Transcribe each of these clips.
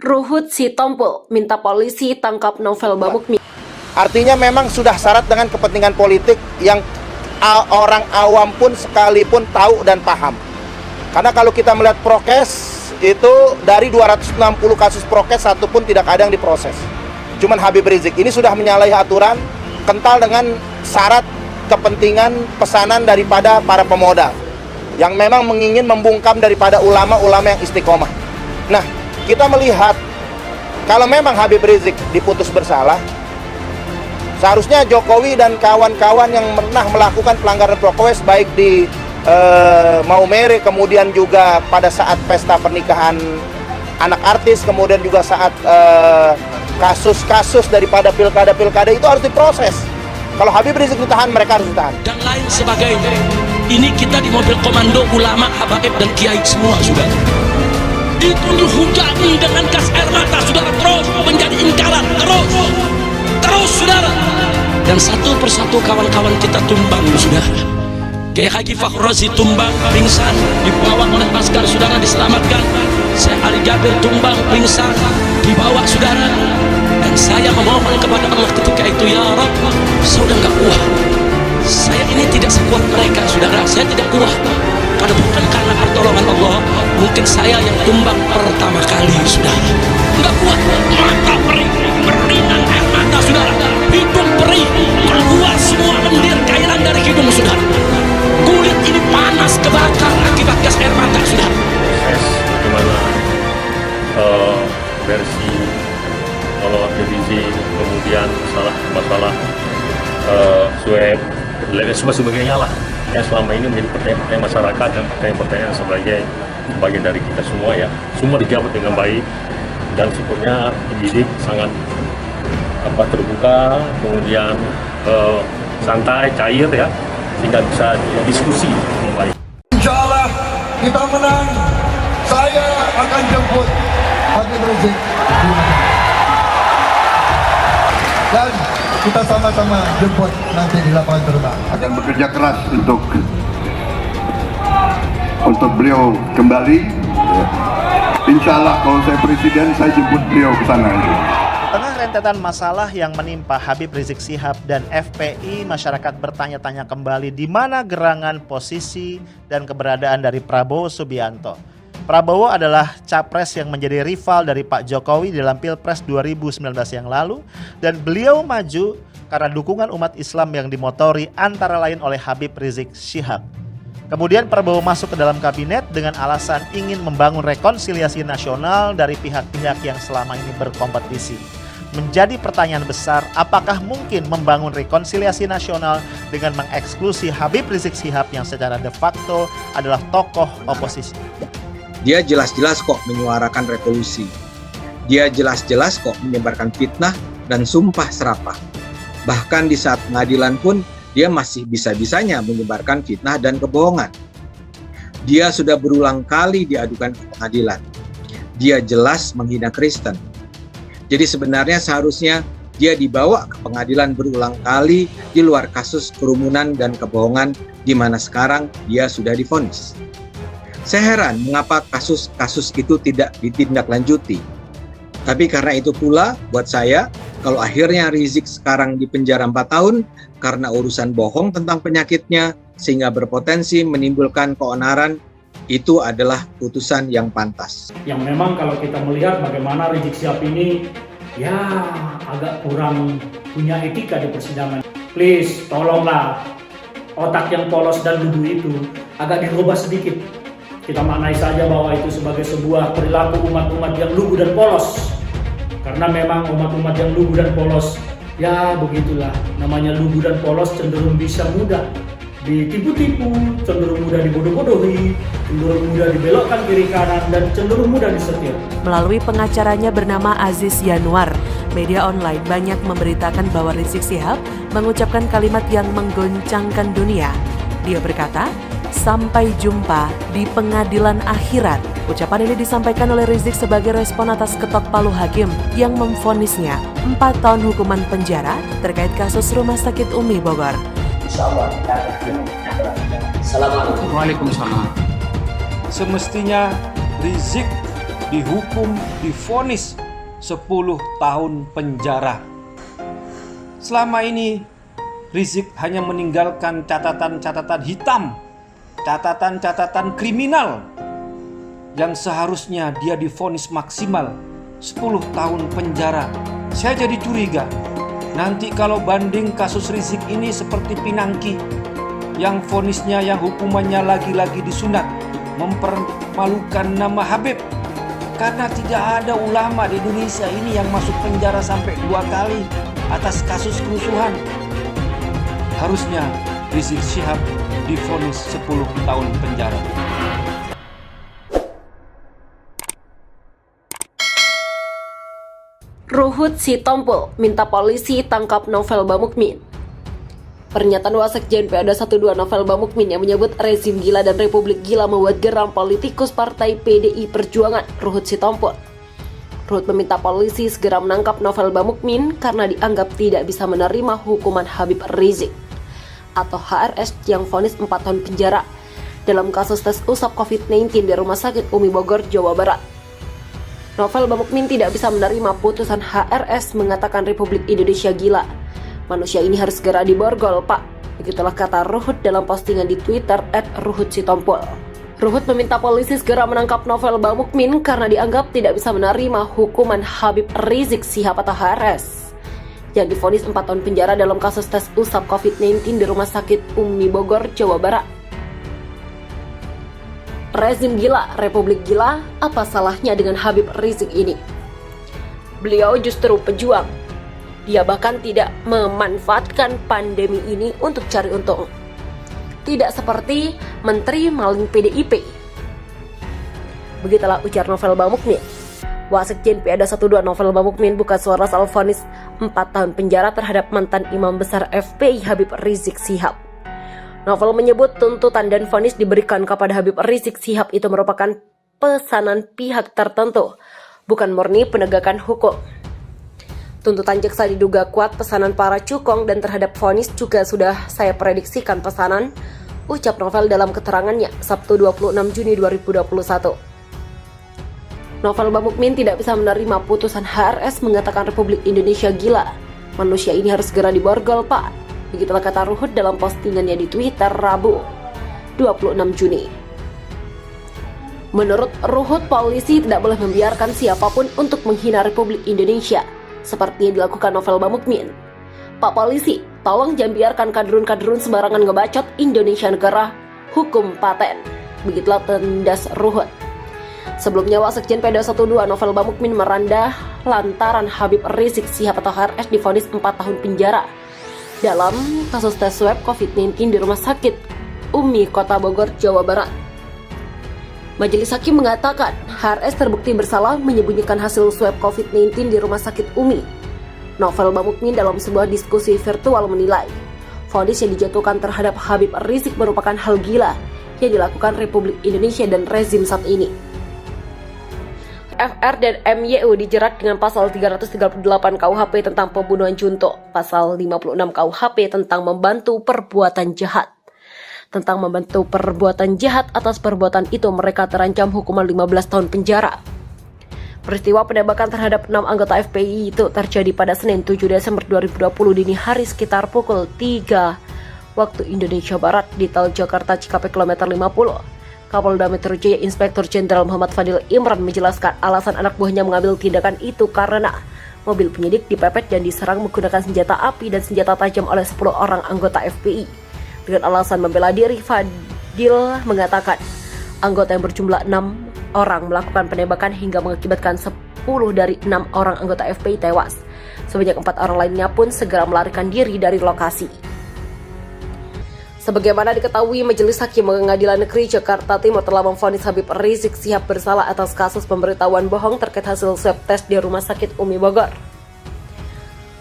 Ruhut Sitompul minta polisi tangkap novel Babuk. Artinya memang sudah syarat dengan kepentingan politik yang orang awam pun sekalipun tahu dan paham. Karena kalau kita melihat prokes, itu dari 260 kasus prokes, satu pun tidak ada yang diproses. Cuman Habib Rizik ini sudah menyalahi aturan, kental dengan syarat kepentingan pesanan daripada para pemodal yang memang ingin membungkam daripada ulama-ulama yang istiqomah. Nah, kita melihat kalau memang Habib Rizik diputus bersalah, seharusnya Jokowi dan kawan-kawan yang pernah melakukan pelanggaran prokes baik di Maumere, kemudian juga pada saat pesta pernikahan anak artis, kemudian juga saat kasus-kasus daripada pilkada-pilkada itu harus diproses. Kalau Habib Rizik ditahan, mereka harus ditahan. Dan lain sebagainya. Ini kita di mobil komando ulama, habaib dan kiai semua sudah. Itu dihujani dengan gas air mata, saudara, terus menjadi ingkaran, terus saudara. Dan satu persatu kawan-kawan kita tumbang, saudara. Kayak Haji Fakhrozi tumbang, pingsan, dibawa oleh askar, saudara, diselamatkan. Syekh Ali Jabir tumbang, pingsan, dibawa, saudara. Dan saya memohon kepada Allah ketika itu, ya Rabb, saya udah gak kuat. Saya ini tidak sekuat mereka, saudara. Saya tidak kuat. Kalau bukan karena pertolongan Allah, mungkin saya yang tumbang pertama kali, saudara. Nggak kuat, mata perih, berinan air mata, saudara. Hidung perih, keluar semua lendir cairan dari hidung, saudara. Kulit ini panas, kebakar akibat gas air mata, saudara. Gimana versi kalau revisi, kemudian masalah swab, dan sebagainya lah. Yang selama ini menjadi pertanyaan masyarakat dan pertanyaan sebagai bagian dari kita semua ya. Semua dijawab dengan baik dan syukurnya penyidik sangat terbuka, kemudian santai, cair ya, sehingga bisa diskusi dengan baik. Insya Allah kita menang. Saya akan jemput Habib Rizik dan kita sama-sama jemput nanti di lapangan terbang. Akan bekerja keras untuk beliau kembali. Insya Allah kalau saya presiden, saya jemput beliau ke sana. Tengah rentetan masalah yang menimpa Habib Rizik Syihab dan FPI, masyarakat bertanya-tanya kembali di mana gerangan, posisi, dan keberadaan dari Prabowo Subianto. Prabowo adalah capres yang menjadi rival dari Pak Jokowi dalam Pilpres 2019 yang lalu, dan beliau maju karena dukungan umat Islam yang dimotori antara lain oleh Habib Rizik Syihab. Kemudian Prabowo masuk ke dalam kabinet dengan alasan ingin membangun rekonsiliasi nasional dari pihak-pihak yang selama ini berkompetisi. Menjadi pertanyaan besar, apakah mungkin membangun rekonsiliasi nasional dengan mengeksklusi Habib Rizik Syihab yang secara de facto adalah tokoh oposisi? Dia jelas-jelas kok menyuarakan revolusi. Dia jelas-jelas kok menyebarkan fitnah dan sumpah serapah. Bahkan di saat pengadilan pun dia masih bisa-bisanya menyebarkan fitnah dan kebohongan. Dia sudah berulang kali diadukan ke pengadilan. Dia jelas menghina Kristen. Jadi sebenarnya seharusnya dia dibawa ke pengadilan berulang kali di luar kasus kerumunan dan kebohongan di mana sekarang dia sudah divonis. Saya heran mengapa kasus-kasus itu tidak ditindaklanjuti. Tapi karena itu pula buat saya, kalau akhirnya Rizik sekarang di penjara 4 tahun karena urusan bohong tentang penyakitnya sehingga berpotensi menimbulkan keonaran, itu adalah putusan yang pantas. Yang memang kalau kita melihat bagaimana Rizik Syihab ini ya agak kurang punya etika di persidangan. Please, tolonglah otak yang polos dan lugu itu agak dirubah sedikit. Kita maknai saja bahwa itu sebagai sebuah perilaku umat-umat yang lugu dan polos. Karena memang umat-umat yang lugu dan polos, ya begitulah. Namanya lugu dan polos cenderung bisa mudah ditipu-tipu, cenderung mudah dibodoh-bodohi, cenderung mudah dibelokkan kiri kanan, dan cenderung mudah disetir. Melalui pengacaranya bernama Aziz Yanuar, media online banyak memberitakan bahwa Rizik Syihab mengucapkan kalimat yang menggoncangkan dunia. Dia berkata, "Sampai jumpa di pengadilan akhirat." Ucapan ini disampaikan oleh Rizik sebagai respon atas ketok palu hakim yang memvonisnya 4 tahun hukuman penjara terkait kasus Rumah Sakit Umi Bogor. Assalamualaikum. Waalaikumsalam. Semestinya Rizik dihukum, divonis 10 tahun penjara. Selama ini Rizik hanya meninggalkan catatan-catatan hitam, catatan-catatan kriminal yang seharusnya dia divonis maksimal 10 tahun penjara. Saya jadi curiga, nanti kalau banding kasus Rizik ini seperti Pinangki, yang vonisnya, yang hukumannya lagi-lagi disunat, mempermalukan nama Habib. Karena tidak ada ulama di Indonesia ini yang masuk penjara sampai 2 kali atas kasus kerusuhan. Harusnya Rizik Syihab divonis 10 tahun penjara. Ruhut Sitompul minta polisi tangkap Novel Bamukmin. Pernyataan Wasekjen PA212 Novel Bamukmin yang menyebut rezim gila dan republik gila membuat geram politikus partai PDI Perjuangan, Ruhut Sitompul. Ruhut meminta polisi segera menangkap Novel Bamukmin karena dianggap tidak bisa menerima hukuman Habib Rizik atau HRS yang vonis 4 tahun penjara dalam kasus tes usap COVID-19 di Rumah Sakit Umi Bogor, Jawa Barat. Novel Bamukmin tidak bisa menerima putusan HRS, mengatakan Republik Indonesia gila. Manusia ini harus segera diborgol, Pak. Begitulah kata Ruhut dalam postingan di Twitter @ruhutsitompul. Ruhut meminta polisi segera menangkap Novel Bamukmin karena dianggap tidak bisa menerima hukuman Habib Rizik Syihab atau HRS yang divonis 4 tahun penjara dalam kasus tes usap COVID-19 di Rumah Sakit Umi Bogor, Jawa Barat. Rezim gila, Republik gila, apa salahnya dengan Habib Rizik ini? Beliau justru pejuang. Dia bahkan tidak memanfaatkan pandemi ini untuk cari untung. Tidak seperti Menteri Maling PDIP. Begitulah ujar Novel Bamukmin. Wasekjen PA212 Novel Bamukmin buka suara soal vonis 4 tahun penjara terhadap mantan imam besar FPI Habib Rizik Syihab. Novel menyebut tuntutan dan vonis diberikan kepada Habib Rizik Syihab itu merupakan pesanan pihak tertentu, bukan murni penegakan hukum. Tuntutan jaksa diduga kuat pesanan para cukong dan terhadap vonis juga sudah saya prediksikan pesanan, ucap Novel dalam keterangannya Sabtu 26 Juni 2021. Novel Bamukmin tidak bisa menerima putusan HRS, mengatakan Republik Indonesia gila. Manusia ini harus segera diborgol, Pak. Begitulah kata Ruhut dalam postingannya di Twitter Rabu 26 Juni. Menurut Ruhut, polisi tidak boleh membiarkan siapapun untuk menghina Republik Indonesia seperti yang dilakukan Novel Bamukmin. Pak polisi, tolong jangan biarkan kadrun-kadrun sembarangan ngebacot Indonesia negara hukum paten. Begitulah tendas Ruhut. Sebelumnya Wasekjen PA212 Novel Bamukmin merandah lantaran Habib Rizik Syihab atau HRS divonis 4 tahun penjara dalam kasus tes swab COVID-19 di Rumah Sakit Umi Kota Bogor, Jawa Barat. Majelis Hakim mengatakan HRS terbukti bersalah menyembunyikan hasil swab COVID-19 di Rumah Sakit Umi. Novel Bamukmin dalam sebuah diskusi virtual menilai vonis yang dijatuhkan terhadap Habib Rizik merupakan hal gila yang dilakukan Republik Indonesia dan rezim saat ini. FR dan MYU dijerat dengan pasal 338 KUHP tentang pembunuhan junto, pasal 56 KUHP tentang membantu perbuatan jahat. Tentang membantu perbuatan jahat, atas perbuatan itu mereka terancam hukuman 15 tahun penjara. Peristiwa penembakan terhadap 6 anggota FPI itu terjadi pada Senin 7 Desember 2020 dini hari sekitar pukul 3 waktu Indonesia Barat di Tol Jakarta Cikampek kilometer 50. Kapolda Metro Jaya Inspektur Jenderal Muhammad Fadil Imran menjelaskan alasan anak buahnya mengambil tindakan itu karena mobil penyidik dipepet dan diserang menggunakan senjata api dan senjata tajam oleh 10 orang anggota FPI. Dengan alasan membela diri, Fadil mengatakan anggota yang berjumlah 6 orang melakukan penembakan hingga mengakibatkan 10 dari 6 orang anggota FPI tewas. Sebanyak 4 orang lainnya pun segera melarikan diri dari lokasi. Sebagaimana diketahui, Majelis Hakim Pengadilan Negeri Jakarta Timur telah memvonis Habib Rizik Syihab bersalah atas kasus pemberitahuan bohong terkait hasil swab tes di Rumah Sakit Umi Bogor.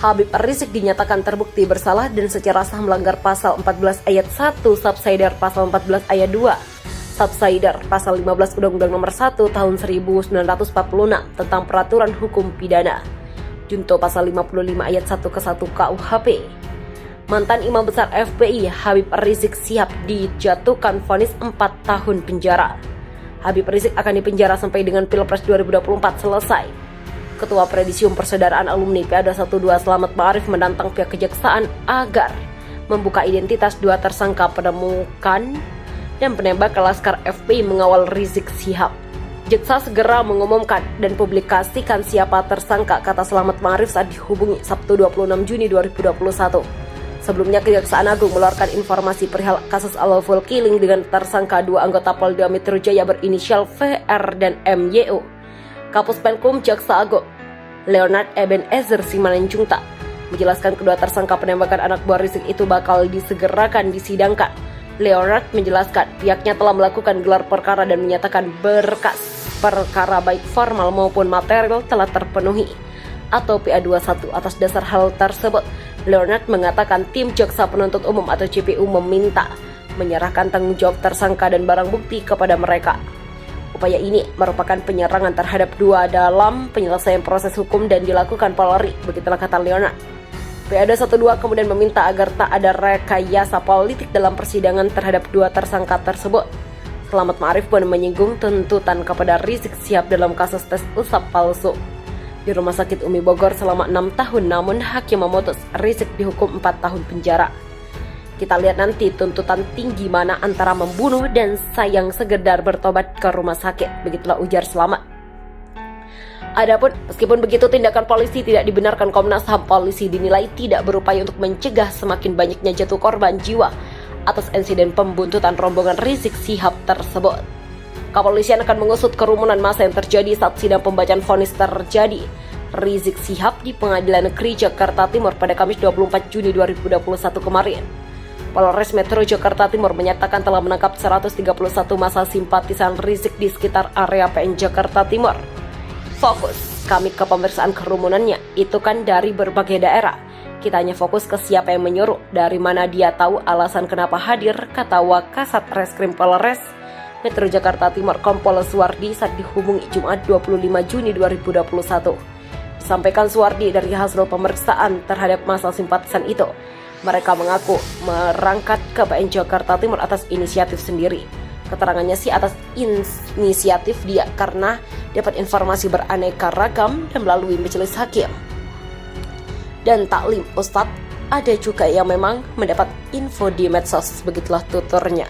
Habib Rizik dinyatakan terbukti bersalah dan secara sah melanggar pasal 14 ayat 1 subsider pasal 14 ayat 2 subsider pasal 15 Undang-Undang Nomor 1 Tahun 1946 tentang Peraturan Hukum Pidana. Junto pasal 55 ayat 1 ke 1 KUHP. Mantan imam besar FPI Habib Rizik Syihab dijatuhkan vonis 4 tahun penjara. Habib Rizik akan dipenjara sampai dengan Pilpres 2024 selesai. Ketua Presidium Persaudaraan Alumni PA 12 Selamat Ma'arif menantang pihak kejaksaan agar membuka identitas dua tersangka penemukan dan penembak Laskar FPI mengawal Rizik Syihab. Jaksa segera mengumumkan dan publikasikan siapa tersangka, kata Selamat Ma'arif saat dihubungi Sabtu 26 Juni 2021. Sebelumnya Kejaksaan Agung mengeluarkan informasi perihal kasus Al-Lawful Killing dengan tersangka dua anggota Polda Metro Jaya berinisial VR dan MYO. Kapus Penkum Jaksa Agung Leonard Ebenezer Simanjuntak menjelaskan kedua tersangka penembakan anak buah Rizik itu bakal disegerakan disidangkan. Leonard menjelaskan pihaknya telah melakukan gelar perkara dan menyatakan berkas perkara baik formal maupun material telah terpenuhi atau PA21. Atas dasar hal tersebut, Leonard mengatakan tim jaksa penuntut umum atau JPU meminta menyerahkan tanggung jawab tersangka dan barang bukti kepada mereka. Upaya ini merupakan penyerangan terhadap dua dalam penyelesaian proses hukum dan dilakukan Polri, begitulah kata Leonard. PA212 kemudian meminta agar tak ada rekayasa politik dalam persidangan terhadap dua tersangka tersebut. Selamat Ma'arif pun menyinggung tuntutan kepada Rizik Syihab dalam kasus tes usap palsu di Rumah Sakit Umi Bogor selama 6 tahun, namun hakim memutus Rizik dihukum 4 tahun penjara. Kita lihat nanti tuntutan tinggi mana antara membunuh dan sayang sekedar bertobat ke rumah sakit, begitulah ujar Selamat. Adapun meskipun begitu tindakan polisi tidak dibenarkan Komnas HAM, polisi dinilai tidak berupaya untuk mencegah semakin banyaknya jatuh korban jiwa atas insiden pembuntutan rombongan Rizik Syihab tersebut. Kepolisian akan mengusut kerumunan massa yang terjadi saat sidang pembacaan vonis terjadi Rizik Syihab di Pengadilan Negeri Jakarta Timur pada Kamis 24 Juni 2021 kemarin. Polres Metro Jakarta Timur menyatakan telah menangkap 131 massa simpatisan Rizik di sekitar area PN Jakarta Timur. Fokus kami ke pemeriksaan kerumunannya, itu kan dari berbagai daerah. Kita hanya fokus ke siapa yang menyuruh, dari mana dia tahu alasan kenapa hadir, kata Wakasat Reskrim Polres Metro Jakarta Timur Kompol Suwardi saat dihubungi Jumat 25 Juni 2021. Disampaikan Suwardi dari hasil pemeriksaan terhadap massa simpatisan itu, mereka mengaku merangkat ke PN Jakarta Timur atas inisiatif sendiri. Keterangannya sih atas inisiatif dia karena dapat informasi beraneka ragam dan melalui majelis hakim dan taklim Ustadz, ada juga yang memang mendapat info di medsos, begitulah tuturnya.